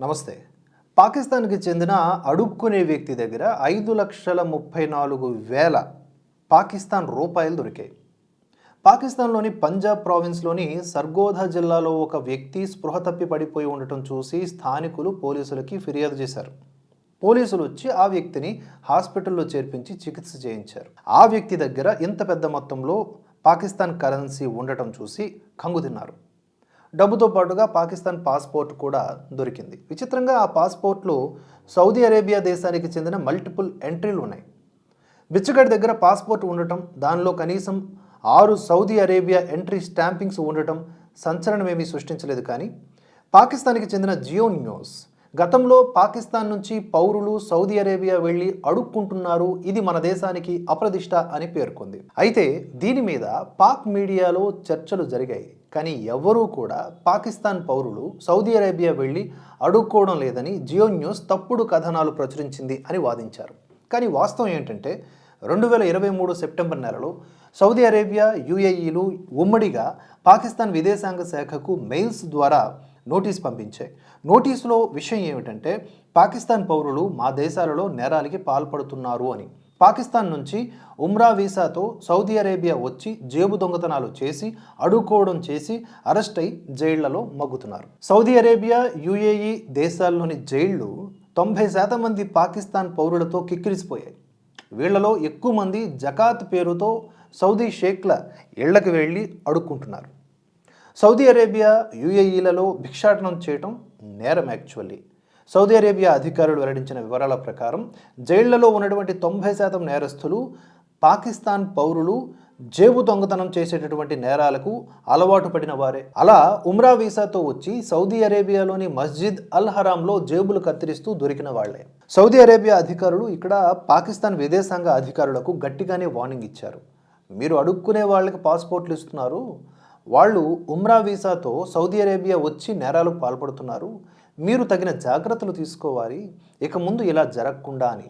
నమస్తే. పాకిస్తాన్‌కి చెందిన అడుక్కునే వ్యక్తి దగ్గర 5,34,000 పాకిస్తాన్ రూపాయలు దొరికాయి. పాకిస్తాన్‌లోని పంజాబ్ ప్రావిన్స్‌లోని సర్గోధా జిల్లాలో ఒక వ్యక్తి స్పృహ తప్పి పడిపోయి ఉండటం చూసి స్థానికులు పోలీసులకి ఫిర్యాదు చేశారు. పోలీసులు వచ్చి ఆ వ్యక్తిని హాస్పిటల్లో చేర్పించి చికిత్స చేయించారు. ఆ వ్యక్తి దగ్గర ఇంత పెద్ద మొత్తంలో పాకిస్తాన్ కరెన్సీ ఉండటం చూసి కంగుతిన్నారు. డబ్బుతో పాటుగా పాకిస్తాన్ పాస్పోర్ట్ కూడా దొరికింది. విచిత్రంగా ఆ పాస్పోర్ట్లో సౌదీ అరేబియా దేశానికి చెందిన మల్టిపుల్ ఎంట్రీలు ఉన్నాయి. బిచ్చగాడి దగ్గర పాస్పోర్ట్ ఉండటం, దానిలో కనీసం 6 సౌదీ అరేబియా ఎంట్రీ స్టాంపింగ్స్ ఉండటం సంచలనమేమీ సృష్టించలేదు. కానీ పాకిస్తాన్కి చెందిన జియో న్యూస్ గతంలో పాకిస్తాన్ నుంచి పౌరులు సౌదీ అరేబియా వెళ్ళి అడుక్కుంటున్నారు, ఇది మన దేశానికి అప్రదిష్ట అని పేర్కొంది. అయితే దీని మీద పాక్ మీడియాలో చర్చలు జరిగాయి. కానీ ఎవరూ కూడా పాకిస్తాన్ పౌరులు సౌదీ అరేబియా వెళ్ళి అడుక్కోవడం లేదని జియో న్యూస్ తప్పుడు కథనాలు ప్రచురించింది అని వాదించారు. కానీ వాస్తవం ఏంటంటే 2023 సెప్టెంబర్ నెలలో సౌదీ అరేబియా, యుఏఈలు ఉమ్మడిగా పాకిస్తాన్ విదేశాంగ శాఖకు మెయిల్స్ ద్వారా నోటీస్ పంపించాయి. నోటీసులో విషయం ఏమిటంటే పాకిస్తాన్ పౌరులు మా దేశాలలో నేరాలకి పాల్పడుతున్నారు అని. పాకిస్తాన్ నుంచి ఉమ్రా వీసాతో సౌదీ అరేబియా వచ్చి జేబు దొంగతనాలు చేసి అడుక్కోవడం చేసి అరెస్ట్ అయి జైళ్లలో మగ్గుతున్నారు. సౌదీ అరేబియా, యుఏఈ దేశాల్లోని జైళ్లు 90% మంది పాకిస్తాన్ పౌరులతో కిక్కిరిసిపోయాయి. వీళ్లలో ఎక్కువ మంది జకాత్ పేరుతో సౌదీ షేక్ల ఇళ్లకు వెళ్ళి అడుక్కుంటున్నారు. సౌదీ అరేబియా, యుఏఈలలో భిక్షాటనం చేయటం నేరం. యాక్చువల్లీ సౌదీ అరేబియా అధికారులు వెల్లడించిన వివరాల ప్రకారం జైళ్లలో ఉన్నటువంటి 90% నేరస్తులు పాకిస్తాన్ పౌరులు, జేబు దొంగతనం చేసేటటువంటి నేరాలకు అలవాటు పడిన వారే. అలా ఉమ్రా వీసాతో వచ్చి సౌదీ అరేబియాలోని మస్జిద్ అల్ హరాంలో జేబులు కత్తిరిస్తూ దొరికిన వాళ్లే. సౌదీ అరేబియా అధికారులు ఇక్కడ పాకిస్తాన్ విదేశాంగ అధికారులకు గట్టిగానే వార్నింగ్ ఇచ్చారు. మీరు అడుక్కునే వాళ్ళకి పాస్పోర్ట్లు ఇస్తున్నారు, వాళ్ళు ఉమ్రా వీసాతో సౌదీ అరేబియా వచ్చి నేరాలకు పాల్పడుతున్నారు, మీరు తగిన జాగ్రత్తలు తీసుకోవాలి, ఇక ముందు ఇలా జరగకుండా అని.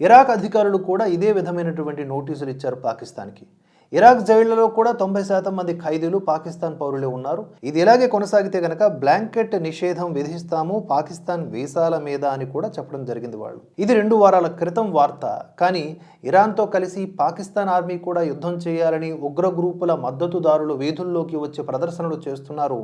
ఇరాక్ అధికారులు కూడా ఇదే విధమైనటువంటి నోటీసులు ఇచ్చారు పాకిస్తాన్కి. ఇరాక్ జైళ్లలో కూడా 90% మంది ఖైదీలు పాకిస్తాన్ పౌరులే ఉన్నారు. ఇది ఇలాగే కొనసాగితే కనుక బ్లాంకెట్ నిషేధం విధిస్తాము పాకిస్తాన్ వీసాల మీద అని కూడా చెప్పడం జరిగింది వాళ్ళు. ఇది 2 వారాల క్రితం వార్త. కానీ ఇరాన్తో కలిసి పాకిస్తాన్ ఆర్మీ కూడా యుద్ధం చేయాలని ఉగ్ర గ్రూపుల మద్దతుదారులు వీధుల్లోకి వచ్చి ప్రదర్శనలు చేస్తున్నారు.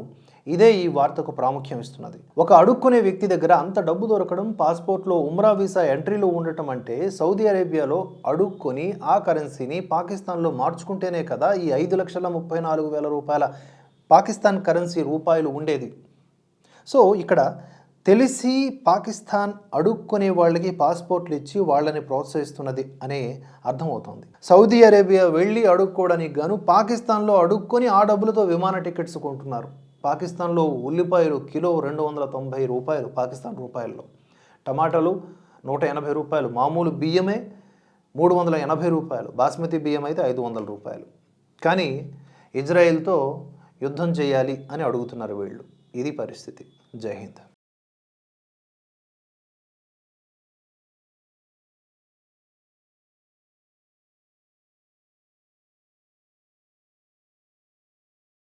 ఇదే ఈ వార్తకు ప్రాముఖ్యం ఇస్తున్నది. ఒక అడుక్కునే వ్యక్తి దగ్గర అంత డబ్బు దొరకడం, పాస్పోర్ట్లో ఉమ్రా వీసా ఎంట్రీలు ఉండటం అంటే సౌదీ అరేబియాలో అడుక్కొని ఆ కరెన్సీని పాకిస్తాన్లో మార్చుకుంటేనే కదా ఈ 5,34,000 రూపాయల పాకిస్తాన్ కరెన్సీ రూపాయలు ఉండేది. సో ఇక్కడ తెలిసి పాకిస్తాన్ అడుక్కునే వాళ్ళకి పాస్పోర్ట్లు ఇచ్చి వాళ్ళని ప్రోత్సహిస్తున్నది అనే అర్థమవుతుంది. సౌదీ అరేబియా వెళ్ళి అడుక్కోవడానికి గాను పాకిస్తాన్లో అడుక్కొని ఆ డబ్బులతో విమాన టికెట్స్ కొంటున్నారు. పాకిస్తాన్లో ఉల్లిపాయలు కిలో 290 రూపాయలు పాకిస్తాన్ రూపాయల్లో, టమాటాలు 180 రూపాయలు, మామూలు బియ్యమే 380 రూపాయలు, బాస్మతి బియ్యం అయితే 500 రూపాయలు. కానీ ఇజ్రాయెల్తో యుద్ధం చేయాలి అని అడుగుతున్నారు వీళ్ళు. ఇది పరిస్థితి. జై హింద్.